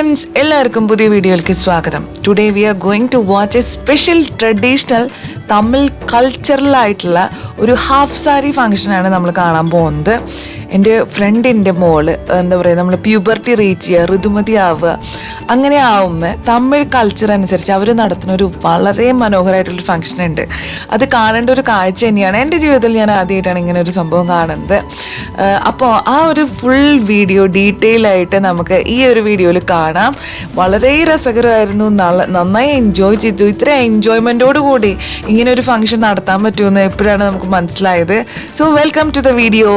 friends, എല്ലാവർക്കും പുതിയ വീഡിയോയിലേക്ക് സ്വാഗതം. Today we are going to watch a special traditional Tamil cultural ആയിട്ടുള്ള ഒരു ഹാഫ് സാരി ഫംഗ്ഷനാണ് നമ്മൾ കാണാൻ പോകുന്നത്. എൻ്റെ ഫ്രണ്ടിൻ്റെ മോള് എന്താ പറയുക, നമ്മൾ പ്യൂബർട്ടി റീച്ച് ചെയ്യുക, ഋതുമതി ആവുക, അങ്ങനെ ആവുമ്പോൾ തമിഴ് കൾച്ചർ അനുസരിച്ച് അവർ നടത്തുന്ന ഒരു വളരെ മനോഹരമായിട്ടുള്ളൊരു ഫംഗ്ഷൻ ഉണ്ട്. അത് കാണേണ്ട ഒരു കാഴ്ച തന്നെയാണ്. എൻ്റെ ജീവിതത്തിൽ ഞാൻ ആദ്യമായിട്ടാണ് ഇങ്ങനെ ഒരു സംഭവം കാണുന്നത്. അപ്പോൾ ആ ഒരു ഫുൾ വീഡിയോ ഡീറ്റെയിൽ ആയിട്ട് നമുക്ക് ഈ ഒരു വീഡിയോയിൽ കാണാം. വളരെ രസകരമായിരുന്നു, നന്നായി എൻജോയ് ചെയ്തു. ഇത്ര എൻജോയ്മെൻറ്റോട് കൂടി ഇങ്ങനെ ഒരു ഫംഗ്ഷൻ നടത്താൻ പറ്റുമെന്ന് എപ്പോഴാണ് നമുക്ക് മനസ്സിലായത്. So welcome to the video.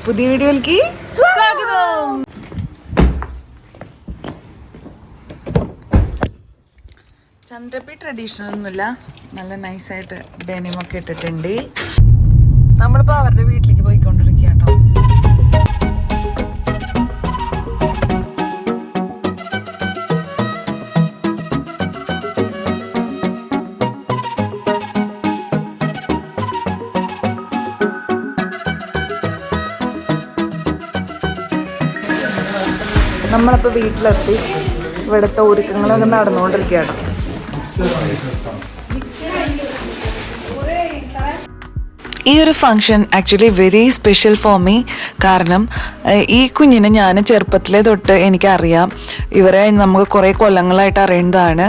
പുതിയ വീഡിയോയിലേക്ക് സ്വാഗതം. ചന്ദ്രപ്പി ട്രഡീഷണൽ ഒന്നുമില്ല, നല്ല നൈസായിട്ട് ഡെനിമൊക്കെ ഇട്ടിട്ടുണ്ട്. നമ്മളിപ്പോൾ അവരുടെ വീട്ടിലേക്ക് പോയിക്കൊണ്ടിരിക്കുക കേട്ടോ. നമ്മളിപ്പോൾ വീട്ടിലെത്തി. ഇവിടുത്തെ ഒരുക്കങ്ങളൊക്കെ നടന്നുകൊണ്ടിരിക്കുകയാണ്. ഈ ഒരു function actually very special for me. കാരണം ഈ കുഞ്ഞിനെ ഞാൻ ചെറുപ്പത്തിലെ തൊട്ട് എനിക്കറിയാം. ഇവരെ നമുക്ക് കുറേ കൊല്ലങ്ങളായിട്ട് അറിയുന്നതാണ്.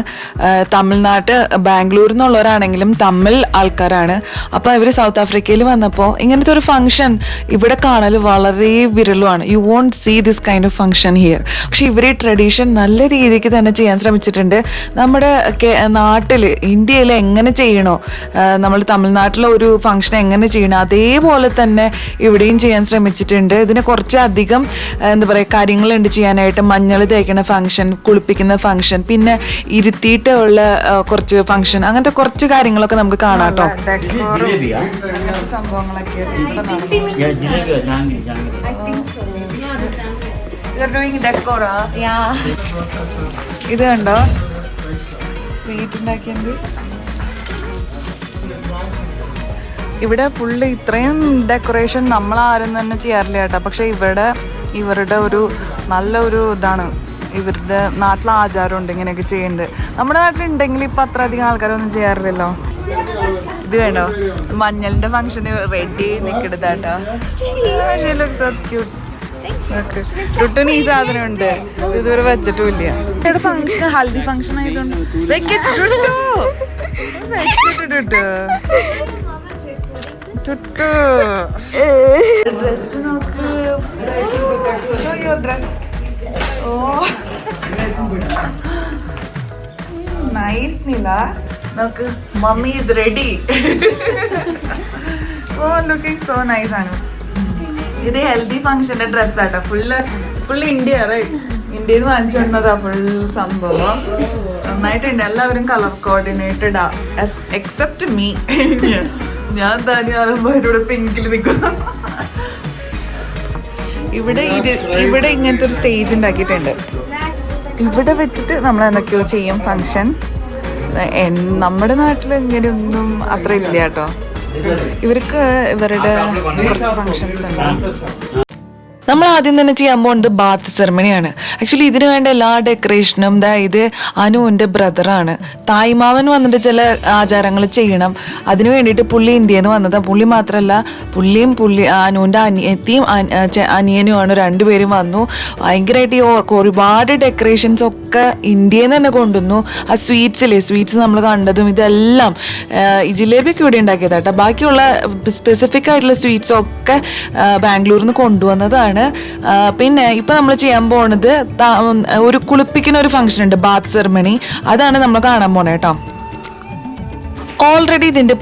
തമിഴ്നാട്ട് ബാംഗ്ലൂരിൽ നിന്നുള്ളവരാണെങ്കിലും തമിഴ് ആൾക്കാരാണ്. അപ്പോൾ ഇവർ സൗത്ത് ആഫ്രിക്കയിൽ വന്നപ്പോൾ ഇങ്ങനത്തെ ഒരു ഫംഗ്ഷൻ ഇവിടെ കാണൽ വളരെ വിരളമാണ്. You won't see this kind of function here. പക്ഷെ ഇവർ ഈ ട്രഡീഷൻ നല്ല രീതിക്ക് തന്നെ ചെയ്യാൻ ശ്രമിച്ചിട്ടുണ്ട്. നമ്മുടെ നാട്ടിൽ ഇന്ത്യയിൽ എങ്ങനെ ചെയ്യണോ, നമ്മൾ തമിഴ്നാട്ടിലെ ഒരു ഫംഗ്ഷൻ എങ്ങനെ ചെയ്യണം അതേപോലെ തന്നെ ഇവിടെയും ചെയ്യാൻ ശ്രമിച്ചിട്ടുണ്ട്. ഇതിന് കുറച്ചധികം എന്താ പറയുക കാര്യങ്ങളുണ്ട് ചെയ്യാനായിട്ട്. മഞ്ഞൾ തേക്കുന്ന ഫംഗ്ഷൻ, കുളിപ്പിക്കുന്ന ഫംഗ്ഷൻ, പിന്നെ ഇരുത്തിയിട്ടുള്ള കുറച്ച് ഫംഗ്ഷൻ, അങ്ങനത്തെ കുറച്ച് കാര്യങ്ങളൊക്കെ നമുക്ക് കാണാം കേട്ടോ. സംഭവങ്ങളൊക്കെ ഇത് കണ്ടോ, സ്വീറ്റ് ഉണ്ടാക്കിയത്. ഇവിടെ ഫുള്ള് ഇത്രയും ഡെക്കറേഷൻ നമ്മളാരും തന്നെ ചെയ്യാറില്ല കേട്ടോ. പക്ഷെ ഇവരുടെ ഒരു നല്ല ഒരു ഇതാണ്, ഇവരുടെ നാട്ടിലെ ആചാരമുണ്ട് ഇങ്ങനെയൊക്കെ ചെയ്യുന്നത്. നമ്മുടെ നാട്ടിലുണ്ടെങ്കിൽ ഇപ്പം അത്ര അധികം ആൾക്കാരൊന്നും ചെയ്യാറില്ലല്ലോ. ഇത് വേണ്ടോ, മഞ്ഞളിൻ്റെ ഫംഗ്ഷന് റെഡി നിൽക്കരുതാട്ടോ. ടുട്ടുന് ഈ സാധനം ഉണ്ട്, ഇതുവരെ വെച്ചിട്ടുമില്ല. ഫംഗ്ഷൻ ഹൽദി ഫംഗ്ഷൻ ആയതുകൊണ്ട് ഡ്രസ് നോക്ക്. ഡ്രസ് നൈസ് നീല. നോക്ക്, mummy is ready. Oh looking so nice ആണ്. ഇത് ഹെൽത്തി ഫംഗ്ഷന്റെ ഡ്രസ്സാട്ടോ. ഫുള്ള് ഇന്ത്യ റൈറ്റ്, ഇന്ത്യയിൽ നിന്ന് വാങ്ങിച്ചുകൊണ്ടതാ ഫുൾ സംഭവം. നന്നായിട്ടുണ്ട്. എല്ലാവരും കളർ കോർഡിനേറ്റഡാ എക്സെപ്റ്റ് മീ. ഞാൻ താനും പിങ്കിൽ നിൽക്കും. ഇവിടെ ഇങ്ങനത്തെ ഒരു സ്റ്റേജ് ഉണ്ടാക്കിയിട്ടുണ്ട്. ഇവിടെ വെച്ചിട്ട് നമ്മൾ എന്തൊക്കെയോ ചെയ്യും ഫംഗ്ഷൻ. നമ്മുടെ നാട്ടിൽ ഇങ്ങനെയൊന്നും അത്ര ഇല്ല കേട്ടോ. ഇവർക്ക് ഇവരുടെ കുറച്ച് ഫംഗ്ഷൻസ് ഉണ്ട്. നമ്മൾ ആദ്യം തന്നെ ചെയ്യാൻ പോകുന്നത് ബാത്ത് സെറമണിയാണ്. ആക്ച്വലി ഇതിന് വേണ്ട എല്ലാ ഡെക്കറേഷനും ഇത് അനുവിൻ്റെ ബ്രദറാണ്. തായ്മാവൻ വന്നിട്ട് ചില ആചാരങ്ങൾ ചെയ്യണം. അതിന് വേണ്ടിയിട്ട് പുള്ളി ഇന്ത്യയിൽ നിന്ന് വന്നത്. പുള്ളി മാത്രമല്ല, അനുവിൻ്റെ അനിയത്തിയും അനിയനുമാണ്, രണ്ടുപേരും വന്നു. ഭയങ്കരമായിട്ട് ഒരുപാട് ഡെക്കറേഷൻസ് ഒക്കെ ഇന്ത്യയിൽ നിന്ന് തന്നെ കൊണ്ടുവന്നു. ആ സ്വീറ്റ്സ് നമ്മൾ കണ്ടതും ഇതെല്ലാം ഈ ജിലേബിയൊക്കെ ഇവിടെ ഉണ്ടാക്കിയതാട്ടോ. ബാക്കിയുള്ള സ്പെസിഫിക് ആയിട്ടുള്ള സ്വീറ്റ്സ് ഒക്കെ ബാംഗ്ലൂരിൽ നിന്ന് കൊണ്ടുവന്നതാണ്. പിന്നെ ഇപ്പൊ നമ്മൾ ചെയ്യാൻ പോണത് ഒരു കുളിപ്പിക്കുന്ന ഒരു ഫംഗ്ഷൻ ഉണ്ട്, ബാത്ത് സെറമണി. അതാണ് നമ്മൾ കാണാൻ പോണേ കേട്ടോ. ഓൾറെഡി ഇതിൻ്റെ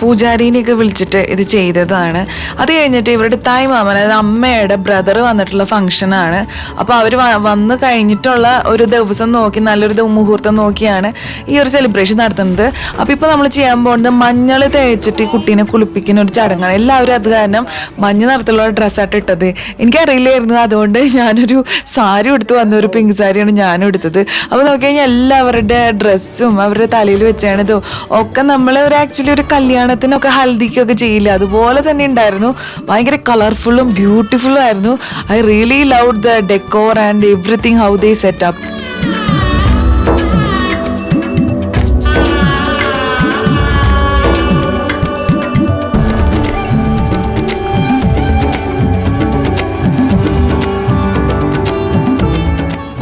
പൂജാരീനെയൊക്കെ വിളിച്ചിട്ട് ഇത് ചെയ്തതാണ്. അത് കഴിഞ്ഞിട്ട് ഇവരുടെ തായ് മാമൻ, അതായത് അമ്മയുടെ ബ്രദർ വന്നിട്ടുള്ള ഫംഗ്ഷനാണ്. അപ്പോൾ അവർ വന്ന് കഴിഞ്ഞിട്ടുള്ള ഒരു ദിവസം നോക്കി, നല്ലൊരു മുഹൂർത്തം നോക്കിയാണ് ഈ ഒരു സെലിബ്രേഷൻ നടത്തുന്നത്. അപ്പോൾ ഇപ്പോൾ നമ്മൾ ചെയ്യാൻ പോകുന്നത് മഞ്ഞൾ തേച്ചിട്ട് ഈ കുട്ടീനെ കുളിപ്പിക്കുന്ന ഒരു ചടങ്ങാണ്. എല്ലാവരും അത് കാരണം മഞ്ഞ നിറത്തിലുള്ള ഡ്രസ്സായിട്ട് ഇട്ടത്. എനിക്കറിയില്ലായിരുന്നു, അതുകൊണ്ട് ഞാനൊരു സാരി എടുത്ത് വന്ന, ഒരു പിങ്ക് സാരിയാണ് ഞാനും എടുത്തത്. അപ്പോൾ നോക്കിക്കഴിഞ്ഞാൽ എല്ലാവരുടെ ഡ്രസ്സും അവരുടെ തലയിൽ വെച്ചാണിത് ഒക്കെ നമ്മൾ ആക്ച്വലി ഒരു കല്യാണത്തിനൊക്കെ ഹൽദിക്കൊക്കെ ചെയ്യില്ല, അതുപോലെ തന്നെ ഉണ്ടായിരുന്നു. ഭയങ്കര കളർഫുള്ളും ബ്യൂട്ടിഫുള്ളും ആയിരുന്നു. I really love the decor and everything how they set up.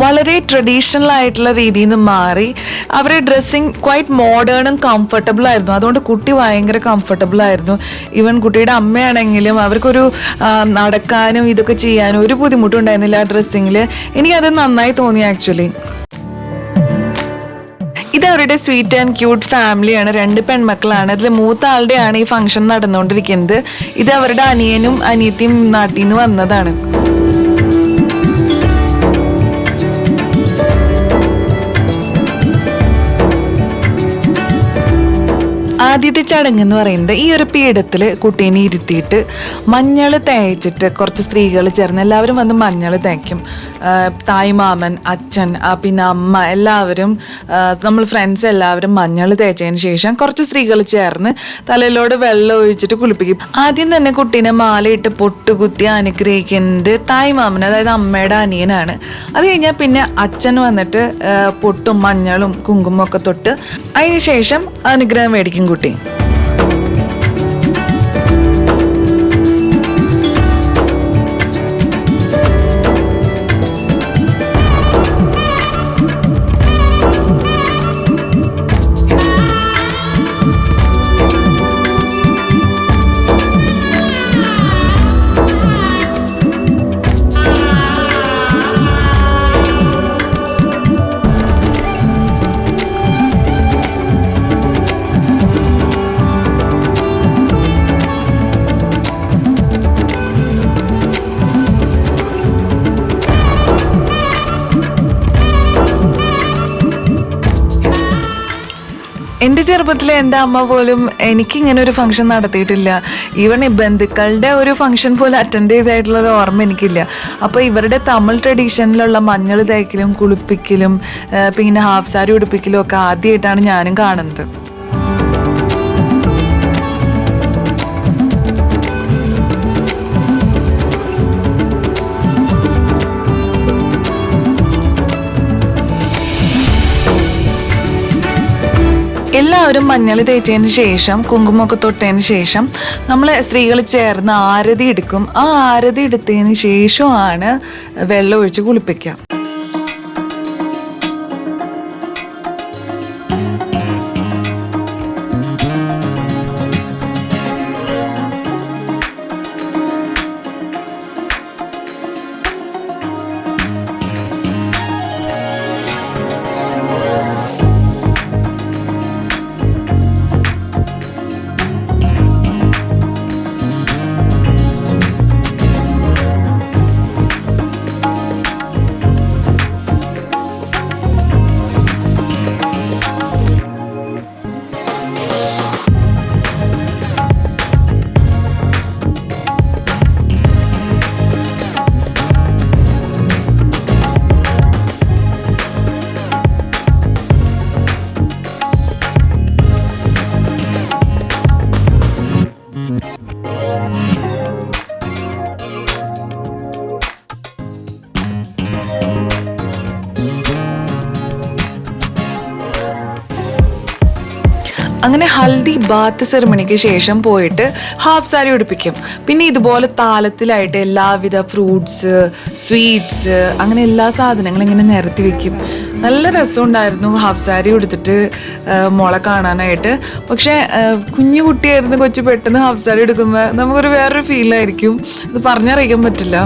വളരെ ട്രഡീഷണൽ ആയിട്ടുള്ള രീതിയിൽ നിന്ന് മാറി അവരുടെ ഡ്രസ്സിങ് ക്വൈറ്റ് മോഡേണും കംഫർട്ടബിൾ ആയിരുന്നു. അതുകൊണ്ട് കുട്ടി ഭയങ്കര കംഫർട്ടബിൾ ആയിരുന്നു. ഈവൻ കുട്ടിയുടെ അമ്മയാണെങ്കിലും അവർക്കൊരു നടക്കാനും ഇതൊക്കെ ചെയ്യാനും ഒരു ബുദ്ധിമുട്ടും ഉണ്ടായിരുന്നില്ല ആ ഡ്രസ്സിങ്ങിൽ. എനിക്കത് നന്നായി തോന്നി ആക്ച്വലി. ഇത് അവരുടെ സ്വീറ്റ് ആൻഡ് ക്യൂട്ട് ഫാമിലിയാണ്. 2 പെൺമക്കളാണ്. അതിൽ മൂത്ത ആളുടെയാണ് ഈ ഫംഗ്ഷൻ നടന്നുകൊണ്ടിരിക്കുന്നത്. ഇത് അവരുടെ അനിയനും അനിയത്തിയും നാട്ടിൽ നിന്ന് വന്നതാണ്. ആദ്യത്തെ ചടങ്ങ് എന്ന് പറയുന്നത് ഈ ഒരു പീഠത്തിൽ കുട്ടീനെ ഇരുത്തിയിട്ട് മഞ്ഞൾ തേച്ചിട്ട് കുറച്ച് സ്ത്രീകൾ ചേർന്ന് എല്ലാവരും വന്ന് മഞ്ഞൾ തേക്കും. തായ് മാമൻ, അച്ഛൻ, പിന്നെ അമ്മ, എല്ലാവരും നമ്മൾ ഫ്രണ്ട്സ് എല്ലാവരും മഞ്ഞൾ തേച്ചതിന് ശേഷം കുറച്ച് സ്ത്രീകൾ ചേർന്ന് തലയിലോട് വെള്ളം ഒഴിച്ചിട്ട് കുളിപ്പിക്കും. ആദ്യം തന്നെ കുട്ടീനെ മാലയിട്ട് പൊട്ടുകുത്തി അനുഗ്രഹിക്കുന്നത് തായ് മാമൻ, അതായത് അമ്മയുടെ അനിയനാണ്. അത് കഴിഞ്ഞാൽ പിന്നെ അച്ഛൻ വന്നിട്ട് പൊട്ടും മഞ്ഞളും കുങ്കുമം ഒക്കെ തൊട്ട് അതിന് ശേഷം അനുഗ്രഹം മേടിക്കും കുട്ടി. എൻ്റെ ചെറുപ്പത്തിൽ എൻ്റെ അമ്മ പോലും എനിക്കിങ്ങനെ ഒരു ഫംഗ്ഷൻ നടത്തിയിട്ടില്ല. ഈവൻ ഈ ബന്ധുക്കളുടെ ഒരു ഫംഗ്ഷൻ പോലും അറ്റൻഡ് ചെയ്തായിട്ടുള്ളൊരു ഓർമ്മ എനിക്കില്ല. അപ്പോൾ ഇവരുടെ തമിഴ് ട്രഡീഷനിലുള്ള മഞ്ഞൾ തേക്കലും കുളിപ്പിക്കലും പിന്നെ ഹാഫ് സാരി ഉടുപ്പിക്കലും ഒക്കെ ആദ്യമായിട്ടാണ് ഞാനും കാണുന്നത്. എല്ലാവരും മഞ്ഞൾ തേച്ചതിന് ശേഷം കുങ്കുമൊക്കെ തൊട്ടതിന് ശേഷം നമ്മൾ സ്ത്രീകൾ ചേർന്ന് ആരതി എടുക്കും. ആ ആരതി എടുത്തതിന് ശേഷമാണ് വെള്ളം ഒഴിച്ച് കുളിപ്പിക്കുക. അങ്ങനെ ഹൽദി ബാത്ത് സെറിമണിക്ക് ശേഷം പോയിട്ട് ഹാഫ് സാരി ഉടുപ്പിക്കും. പിന്നെ ഇതുപോലെ താലത്തിലായിട്ട് എല്ലാവിധ ഫ്രൂട്ട്സ്, സ്വീറ്റ്സ്, അങ്ങനെ എല്ലാ സാധനങ്ങളും ഇങ്ങനെ നിരത്തി വെക്കും. നല്ല രസമുണ്ടായിരുന്നു ഹാഫ് സാരി ഉടുത്തിട്ട് മോളെ കാണാനായിട്ട്. പക്ഷേ കുഞ്ഞു കുട്ടിയായിരുന്നു കൊച്ചു, പെട്ടെന്ന് ഹാഫ് സാരി എടുക്കുമ്പോൾ നമുക്കൊരു വേറൊരു ഫീലായിരിക്കും. അത് പറഞ്ഞറിയിക്കാൻ പറ്റില്ല.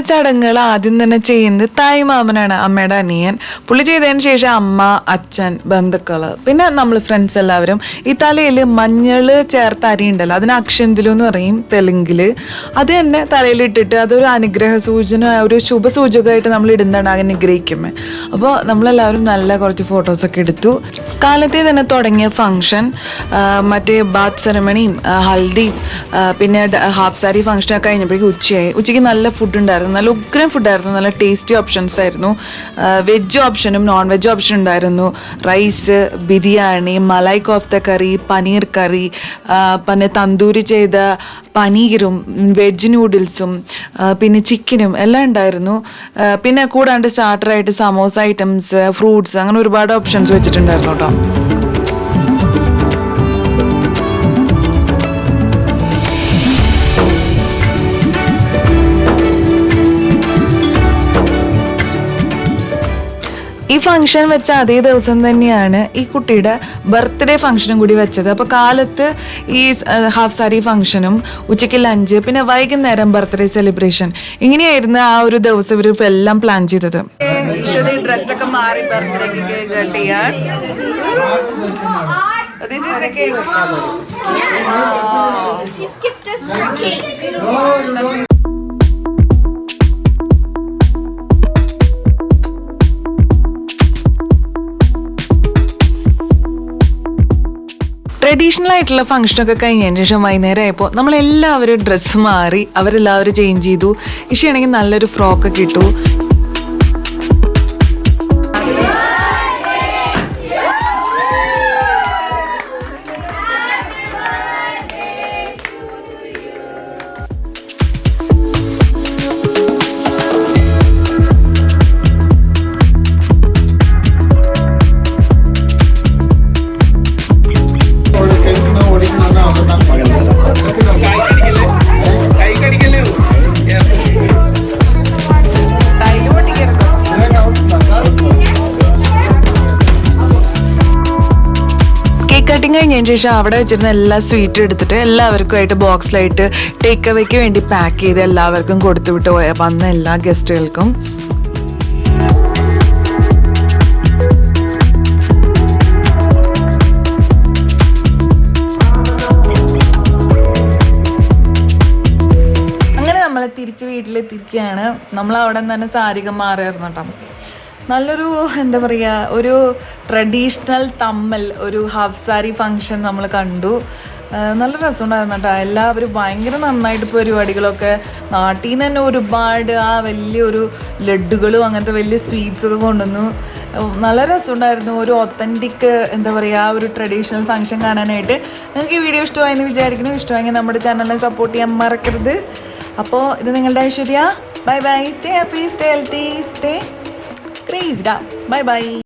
ചടങ്ങുകൾ ആദ്യം തന്നെ ചെയ്യുന്നത് തായ് മാമനാണ്, അമ്മയുടെ അനിയൻ. പുള്ളി ചെയ്തതിന് ശേഷം അമ്മ, അച്ഛൻ, ബന്ധുക്കൾ, പിന്നെ നമ്മൾ ഫ്രണ്ട്സ് എല്ലാവരും ഈ തലയിൽ മഞ്ഞൾ ചേർത്ത അരി ഉണ്ടല്ലോ, അതിന് അക്ഷന്തിലു എന്ന് പറയും തെലുങ്കിൽ. അത് തന്നെ തലയിലിട്ടിട്ട് അതൊരു അനുഗ്രഹ സൂചന, ഒരു ശുഭസൂചകമായിട്ട് നമ്മൾ ഇടുന്നതാണ് അനുഗ്രഹിക്കുമ്പോൾ. അപ്പോൾ നമ്മളെല്ലാവരും നല്ല കുറച്ച് ഫോട്ടോസൊക്കെ എടുത്തു. കാലത്തെ തന്നെ തുടങ്ങിയ ഫങ്ഷൻ മറ്റേ ബാത്ത് സെറമണിയും ഹൽദിയും പിന്നെ ഹാഫ് സാരി ഫംഗ്ഷനൊക്കെ കഴിഞ്ഞപ്പോഴേക്കും ഉച്ചയായി. ഉച്ചയ്ക്ക് നല്ല ഫുഡ് ഉണ്ടായിരുന്നു, നല്ല ഉഗ്രം ഫുഡായിരുന്നു, നല്ല ടേസ്റ്റി ഓപ്ഷൻസ് ആയിരുന്നു. വെജ് ഓപ്ഷനും നോൺ വെജ് ഓപ്ഷൻ ഉണ്ടായിരുന്നു. റൈസ്, ബിരിയാണി, മലായ് കോഫ്ത കറി, പനീർ കറി, പിന്നെ തന്തൂരി ചെയ്ത പനീരും വെജ് നൂഡിൽസും പിന്നെ ചിക്കനും എല്ലാം ഉണ്ടായിരുന്നു. പിന്നെ കൂടാണ്ട് സ്റ്റാർട്ടറായിട്ട് സമോസ ഐറ്റംസ്, ഫ്രൂട്ട്സ്, അങ്ങനെ ഒരുപാട് ഓപ്ഷൻസ് വെച്ചിട്ടുണ്ടായിരുന്നു കേട്ടോ. ഈ ഫംഗ്ഷൻ വെച്ച അതേ ദിവസം തന്നെയാണ് ഈ കുട്ടിയുടെ ബർത്ത്ഡേ ഫംഗ്ഷനും കൂടി വെച്ചത്. അപ്പോൾ കാലത്ത് ഈ ഹാഫ് സാരി ഫംഗ്ഷനും ഉച്ചയ്ക്ക് ലഞ്ച്, പിന്നെ വൈകുന്നേരം ബർത്ത്ഡേ സെലിബ്രേഷൻ, ഇങ്ങനെയായിരുന്നു ആ ഒരു ദിവസം ഇവർ എല്ലാം പ്ലാൻ ചെയ്തത്. ഡ്രസ്സൊക്കെ മാറി ബർത്ത്ഡേക്ക് കേക്ക് കട്ട് ചെയ്യാൻ. This is the cake. She skipped us for cake. Traditional ആയിട്ടുള്ള ഫംഗ്ഷനൊക്കെ കഴിഞ്ഞതിന് ശേഷം വൈകുന്നേരം ആയപ്പോൾ നമ്മളെല്ലാവരും ഡ്രസ്സ് മാറി, അവരെല്ലാവരും ചേഞ്ച് ചെയ്തു. ഇഷയാണെങ്കിൽ നല്ലൊരു ഫ്രോക്കൊക്കെ ഇട്ടു. കട്ടിങ് കഴിഞ്ഞതിന് ശേഷം അവിടെ വെച്ചിരുന്ന എല്ലാ സ്വീറ്റും എടുത്തിട്ട് എല്ലാവർക്കുമായിട്ട് ബോക്സിലായിട്ട് ടേക്ക് അവേക്ക് വേണ്ടി പാക്ക് ചെയ്ത് എല്ലാവർക്കും കൊടുത്തു വിട്ട് പോയ വന്ന എല്ലാ ഗസ്റ്റുകൾക്കും. അങ്ങനെ നമ്മൾ തിരിച്ച് വീട്ടിലെത്തിയിരിക്കുകയാണ്. നമ്മൾ അവിടെ നിന്ന് തന്നെ സാരിക മാറിയായിരുന്നു കേട്ടോ. നല്ലൊരു എന്താ പറയുക, ഒരു ട്രഡീഷണൽ തമ്മൽ, ഒരു ഹാഫ് സാരി ഫംഗ്ഷൻ നമ്മൾ കണ്ടു. നല്ല രസമുണ്ടായിരുന്നു കേട്ടോ. എല്ലാവരും ഭയങ്കര നന്നായിട്ട് പരിപാടികളൊക്കെ നാട്ടിൽ നിന്ന് തന്നെ ഒരുപാട് ആ വലിയൊരു ലഡ്ഡുകളും അങ്ങനത്തെ വലിയ സ്വീറ്റ്സൊക്കെ കൊണ്ടുവന്നു. നല്ല രസമുണ്ടായിരുന്നു. ഒരു ഒത്തൻറ്റിക് എന്താ പറയുക, ഒരു ട്രഡീഷണൽ ഫംഗ്ഷൻ കാണാനായിട്ട്. നിങ്ങൾക്ക് ഈ വീഡിയോ ഇഷ്ടമായെന്ന് വിചാരിക്കുന്നു. ഇഷ്ടമായെങ്കിൽ നമ്മുടെ ചാനലിനെ സപ്പോർട്ട് ചെയ്യാൻ മറക്കരുത്. അപ്പോൾ ഇത് നിങ്ങളുടെ Aishwarya. Bye bye. Stay happy, stay healthy, stay crazed up. Bye bye.